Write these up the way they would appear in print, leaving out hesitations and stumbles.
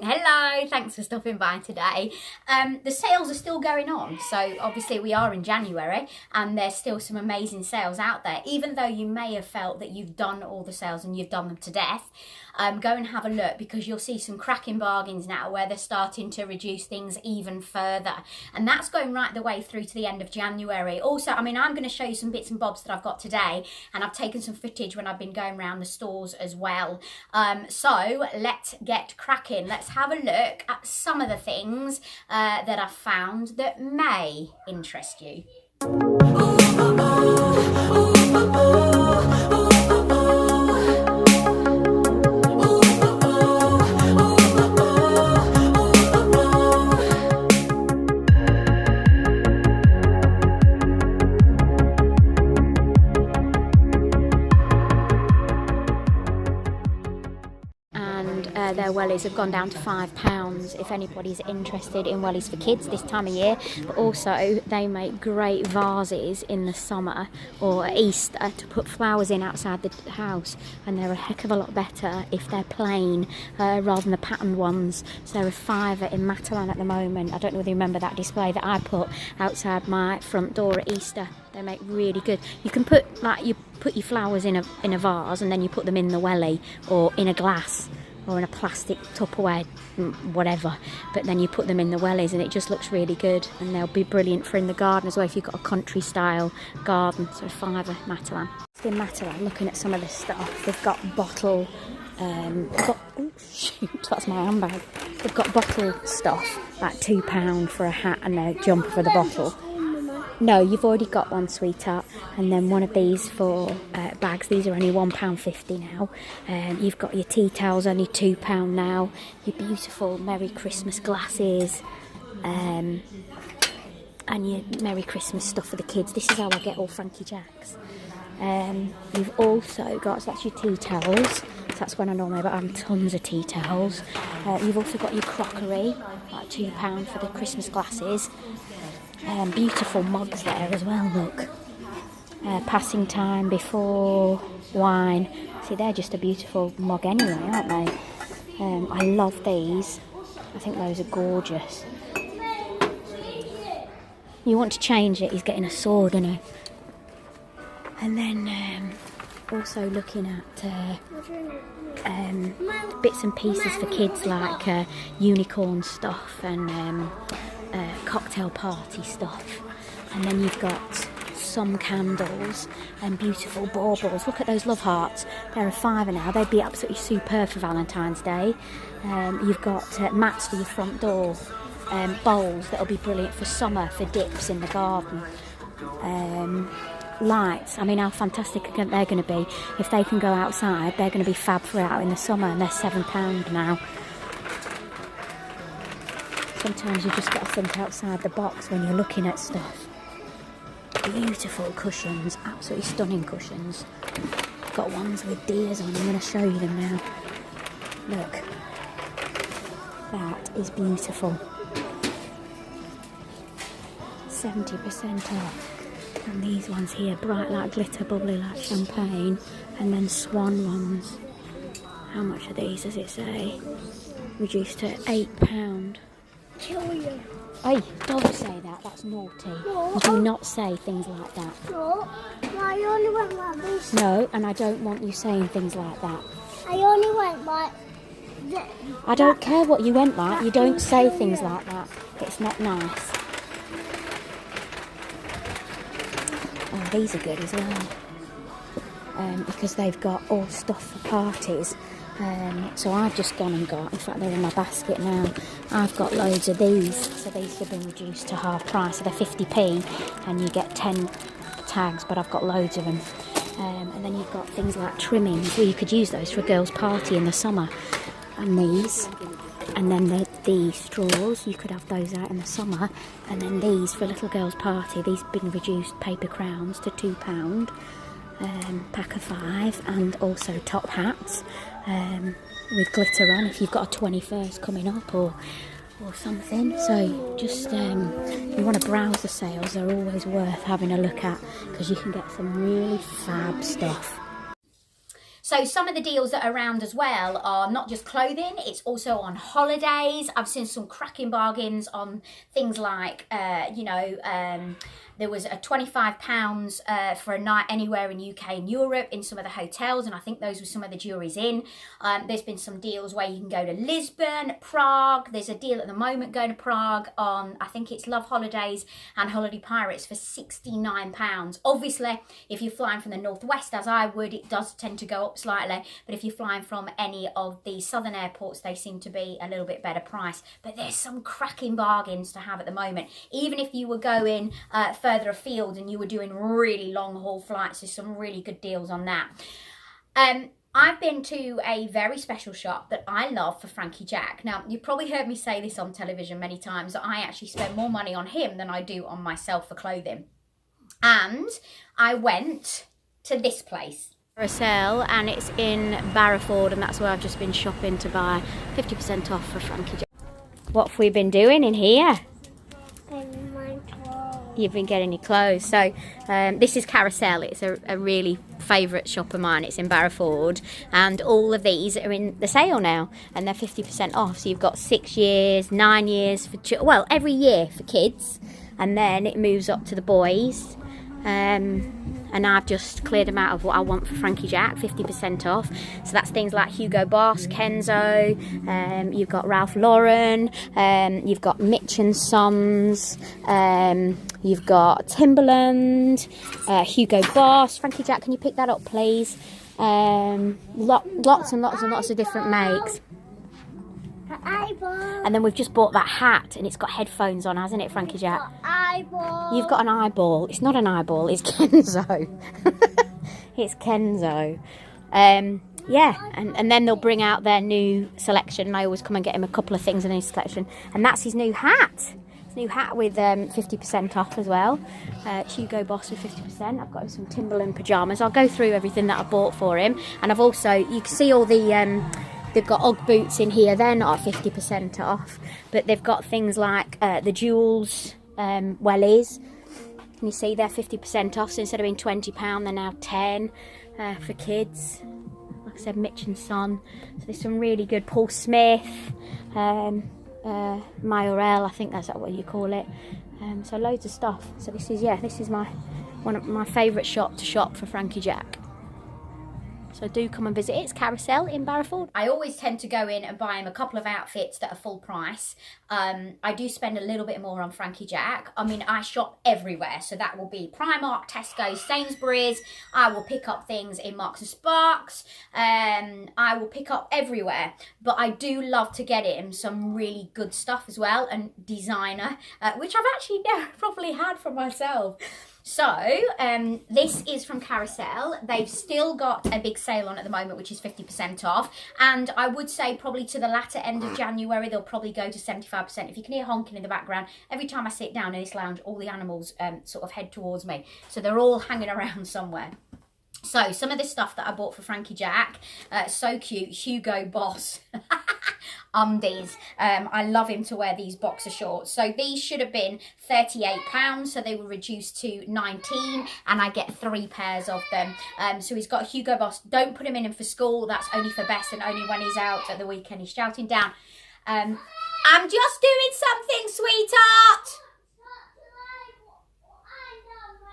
Hello, thanks for stopping by today. The sales are still going on, so obviously we are in January and there's still some amazing sales out there. Even though you may have felt that you've done all the sales and you've done them to death, go and have a look, because you'll see some cracking bargains now where they're starting to reduce things even further, and that's going right the way through to the end of January. Also, I'm going to show you some bits and bobs that I've got today, and I've taken some footage when I've been going around the stores as well. So let's get cracking. Let's have a look at some of the things that I've found that may interest you. Their wellies have gone down to £5 if anybody's interested in wellies for kids this time of year. But also they make great vases in the summer or at Easter to put flowers in outside the house, and they're a heck of a lot better if they're plain rather than the patterned ones. So they're £5 in Matalan at the moment. I don't know whether you remember that display that I put outside my front door at Easter. They make really good. You can put your flowers in a vase, and then you put them in the welly or in a glass or in a plastic Tupperware, whatever, but then you put them in the wellies and it just looks really good, and they'll be brilliant for in the garden as well if you've got a country style garden. So £5 Matalan. In Matalan, looking at some of this stuff, they've got bottle oh shoot, that's my handbag. They've got bottle stuff like £2 for a hat and a jumper for the bottle. No, you've already got one, sweetheart. And then one of these for bags. These are only £1.50 now. You've got your tea towels, only £2 now. Your beautiful Merry Christmas glasses. And your Merry Christmas stuff for the kids. This is how I get all Frankie Jacks. You've also got, so that's your tea towels. So that's when I normally have tons of tea towels. You've also got your crockery, like £2 for the Christmas glasses. Beautiful mugs there as well, look. Passing time before wine. See, they're just a beautiful mug anyway, aren't they? I love these. I think those are gorgeous. You want to change it, he's getting a sword, isn't he? And then also looking at bits and pieces for kids, like unicorn stuff and cocktail party stuff. And then you've got some candles and beautiful baubles. Look at those love hearts. They're £5 now. They'd be absolutely superb for Valentine's Day. You've got mats for your front door, bowls that'll be brilliant for summer, for dips in the garden. Lights, how fantastic they're going to be. If they can go outside, they're going to be fab for out in the summer, and they're £7 now. Sometimes you just got to think outside the box when you're looking at stuff. Beautiful cushions, absolutely stunning cushions. Got ones with deers on, I'm going to show you them now. Look, that is beautiful. 70% off. And these ones here, bright like glitter, bubbly like champagne, and then swan ones. How much are these, does it say? Reduced to £8. Kill you. Hey, don't say that, that's naughty. No. Do not say things like that. No, I only went like this. No, and I don't want you saying things like that. I only went like this. I don't care what you went like, you don't say things like that. It's not nice. Oh, these are good as well. Because they've got all stuff for parties. So I've just gone and got, in fact they're in my basket now, I've got loads of these. So these have been reduced to half price, so they're 50p and you get 10 tags, but I've got loads of them. And then you've got things like trimmings, where you could use those for a girl's party in the summer. And these, and then the straws, you could have those out in the summer. And then these for a little girl's party, these have been reduced paper crowns to £2. Pack of 5, and also top hats with glitter on if you've got a 21st coming up or something. So just you want to browse the sales, they're always worth having a look at because you can get some really fab stuff. So some of the deals that are around as well are not just clothing, it's also on holidays. I've seen some cracking bargains on things like, there was a £25 for a night anywhere in UK and Europe in some of the hotels, and I think those were some of the juries in. There's been some deals where you can go to Lisbon, Prague. There's a deal at the moment going to Prague on, I think it's Love Holidays and Holiday Pirates for £69. Obviously, if you're flying from the northwest, as I would, it does tend to go up slightly, but if you're flying from any of the southern airports, they seem to be a little bit better price. But there's some cracking bargains to have at the moment. Even if you were going further afield and you were doing really long haul flights, there's some really good deals on that. I've been to a very special shop that I love for Frankie Jack. Now, you've probably heard me say this on television many times, that I actually spend more money on him than I do on myself for clothing. And I went to this place. For a sale, and it's in Barrowford, and that's where I've just been shopping to buy 50% off for Frankie Jack. What have we been doing in here? Getting my clothes. You've been getting your clothes. So this is Carousel. It's a really favourite shop of mine. It's in Barrowford, and all of these are in the sale now, and they're 50% off. So you've got 6 years, 9 years for every year for kids, and then it moves up to the boys. And I've just cleared them out of what I want for Frankie Jack, 50% off. So that's things like Hugo Boss, Kenzo, you've got Ralph Lauren, you've got Mitch and Sons, you've got Timberland, Hugo Boss. Frankie Jack, can you pick that up, please? Lots and lots of different makes. Eyeball. And then we've just bought that hat, and it's got headphones on, hasn't it, Frankie Jack? Eyeball. You've got an eyeball. It's not an eyeball, it's Kenzo. It's Kenzo. Yeah, and then they'll bring out their new selection, and I always come and get him a couple of things in his selection. And that's his new hat. His new hat with 50% off as well. Hugo Boss with 50%. I've got him some Timberland pyjamas. I'll go through everything that I bought for him. And I've also, you can see all the... they've got Ugg boots in here. They're not 50% off, but they've got things like the Jewels wellies. Can you see they're 50% off? So instead of being £20, they're now 10 for kids. Like I said, Mitch and Son. So there's some really good Paul Smith, Mayorel, I think that's what you call it. So loads of stuff. So this is one of my favourite shop to shop for Frankie Jack. So do come and visit it. It's Carousel in Barrowford. I always tend to go in and buy him a couple of outfits that are full price. I do spend a little bit more on Frankie Jack. I mean, I shop everywhere. So that will be Primark, Tesco, Sainsbury's. I will pick up things in Marks and Sparks. I will pick up everywhere. But I do love to get him some really good stuff as well. And designer, which I've actually never properly had for myself. So, this is from Carousel. They've still got a big sale on at the moment, which is 50% off. And I would say probably to the latter end of January, they'll probably go to 75%. If you can hear honking in the background, every time I sit down in this lounge, all the animals sort of head towards me. So they're all hanging around somewhere. So, some of the stuff that I bought for Frankie Jack, so cute, Hugo Boss undies. I love him to wear these boxer shorts. So these should have been £38, so they were reduced to 19, and I get 3 pairs of them. So he's got Hugo Boss. Don't put him in for school. That's only for Bess, and only when he's out at the weekend. He's shouting down, I'm just doing something, sweetheart.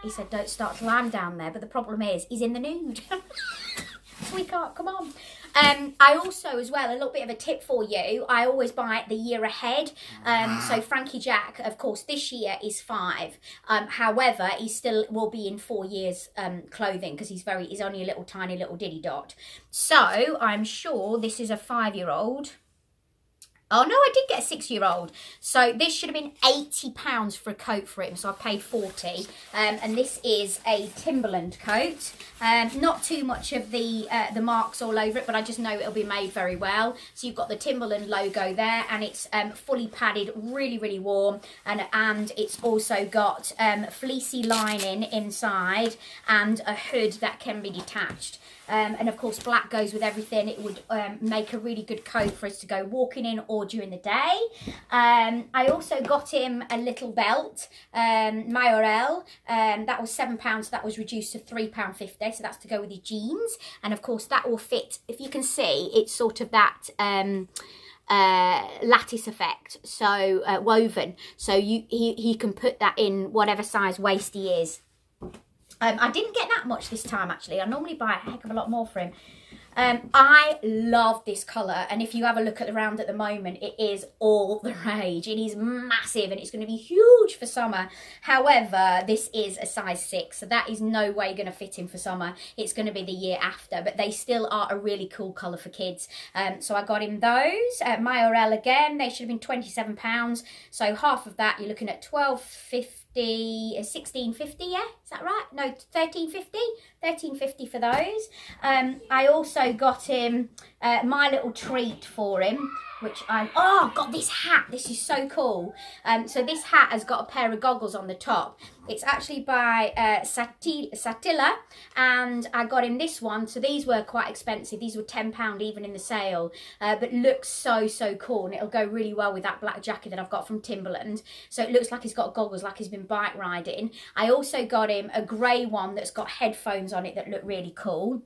He said, don't start to lie down there, but the problem is he's in the nude. Sweetheart, come on. I also, as well, a little bit of a tip for you, I always buy the year ahead. So Frankie Jack, of course, this year is 5. However, he still will be in 4 years clothing, because he's only a little tiny little diddy dot. So I'm sure this is a 5-year-old. Oh no, I did get a 6-year-old. So this should have been £80 for a coat for him. So I paid 40. And this is a Timberland coat. Not too much of the marks all over it, but I just know it'll be made very well. So you've got the Timberland logo there, and it's fully padded, really, really warm. And it's also got fleecy lining inside and a hood that can be detached. and of course black goes with everything. It would make a really good coat for us to go walking in or during the day. I also got him a little belt, Mayorel, that was £7, so that was reduced to £3.50, so that's to go with his jeans, and of course that will fit. If you can see, it's sort of that lattice effect, so woven, so he can put that in whatever size waist he is. I didn't get that much this time actually. I normally buy a heck of a lot more for him. I love this colour, and if you have a look around at the moment, it is all the rage. It is massive and it's going to be huge for summer. However, this is a size 6, so that is no way going to fit him for summer. It's going to be the year after, but they still are a really cool colour for kids. So I got him those. Mayorel again, they should have been £27, so half of that you're looking at £12.50. 16.50, yeah, is that right? No, 13.50 for those. I also got him my little treat for him, which got this hat. This is so cool. So this hat has got a pair of goggles on the top. It's actually by Satilla, and I got him this one. So these were quite expensive. These were £10 even in the sale, but looks so cool, and it'll go really well with that black jacket that I've got from Timberland. So it looks like he's got goggles, like he's been bike riding. I also got him a grey one that's got headphones on it that look really cool.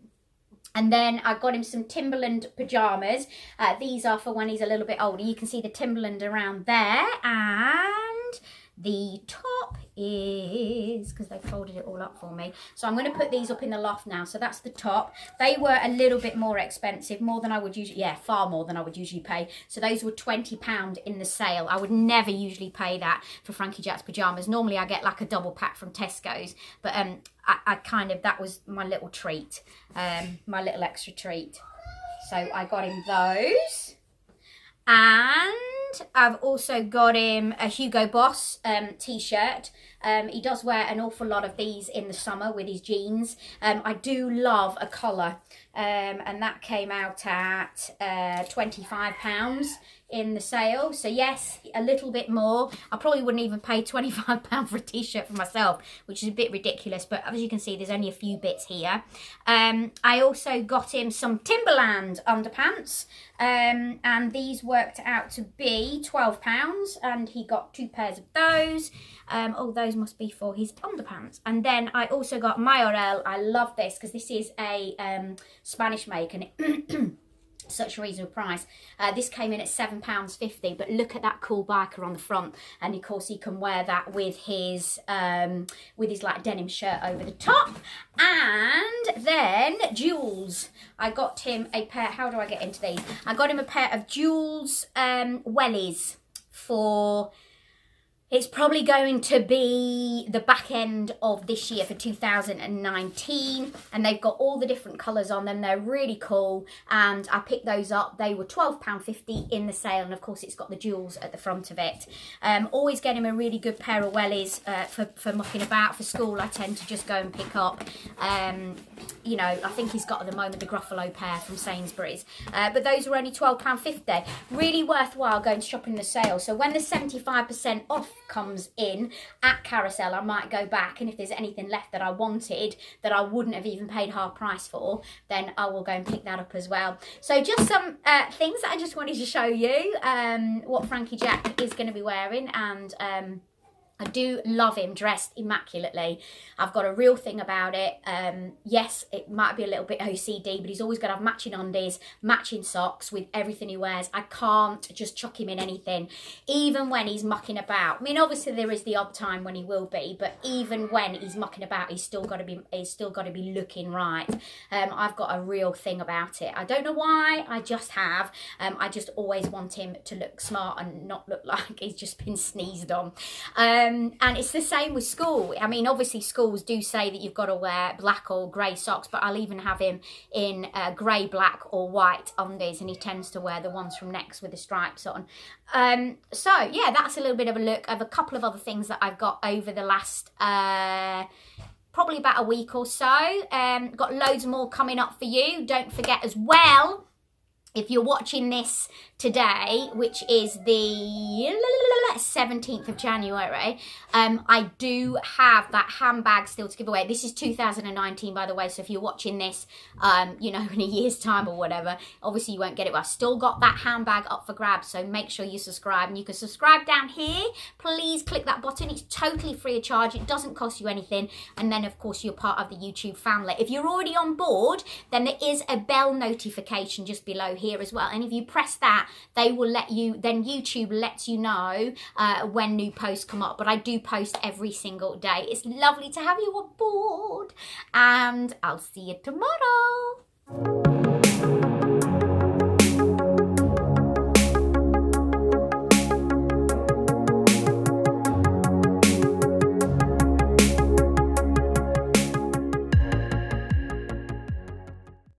And then I got him some Timberland pyjamas. These are for when he's a little bit older. You can see the Timberland around there. And the top is, because they folded it all up for me, so I'm going to put these up in the loft now. So that's the top. They were a little bit more expensive, more than I would usually, yeah, far more than I would usually pay. So those were £20 in the sale. I would never usually pay that for Frankie Jack's pyjamas. Normally I get like a double pack from Tesco's, but I kind of, that was my little treat, my little extra treat. So I got him those. And I've also got him a Hugo Boss t-shirt. He does wear an awful lot of these in the summer with his jeans. I do love a collar, and that came out at £25 in the sale. So yes, a little bit more. I probably wouldn't even pay £25 for a t-shirt for myself, which is a bit ridiculous, but as you can see, there's only a few bits here. I also got him some Timberland underpants, and these worked out to be £12, and he got 2 pairs of those. Those must be for his underpants. And then I also got Mayorel. I love this because this is a Spanish make, and it such a reasonable price. This came in at £7.50, but look at that cool biker on the front, and of course he can wear that with his like denim shirt over the top. And then Jules, I got him a pair. How do I get into these? I got him a pair of Jules Wellies for, it's probably going to be the back end of this year for 2019, and they've got all the different colours on them. They're really cool, and I picked those up. They were £12.50 in the sale, and of course it's got the jewels at the front of it. Always get him a really good pair of wellies for mucking about. For school I tend to just go and pick up, you know, I think he's got at the moment the Gruffalo pair from Sainsbury's, but those were only £12.50. Really worthwhile going to shop in the sale. So when the 75% off comes in at Carousel, I might go back, and if there's anything left that I wanted that I wouldn't have even paid half price for, then I will go and pick that up as well. So just some things that I just wanted to show you, what Frankie Jack is going to be wearing, and I do love him dressed immaculately. I've got a real thing about it. Yes, it might be a little bit OCD, but he's always got to have matching undies, matching socks with everything he wears. I can't just chuck him in anything, even when he's mucking about. I mean, obviously there is the odd time when he will be, but even when he's mucking about, he's still got to be looking right. I've got a real thing about it. I don't know why, I just have. I just always want him to look smart and not look like he's just been sneezed on. And it's the same with school. I mean, obviously schools do say that you've got to wear black or grey socks, but I'll even have him in grey, black or white undies, and he tends to wear the ones from Next with the stripes on. So yeah, that's a little bit of a look of a couple of other things that I've got over the last probably about a week or so. Got loads more coming up for you. Don't forget as well, if you're watching this today, which is the 17th of January, I do have that handbag still to give away. This is 2019, by the way, so if you're watching this, you know, in a year's time or whatever, obviously you won't get it, but I've still got that handbag up for grabs, so make sure you subscribe, and you can subscribe down here. Please click that button. It's totally free of charge. It doesn't cost you anything, and then, of course, you're part of the YouTube family. If you're already on board, then there is a bell notification just below here as well, and if you press that, they will let you, then YouTube lets you know when new posts come up. But I do post every single day. It's lovely to have you on board, and I'll see you tomorrow.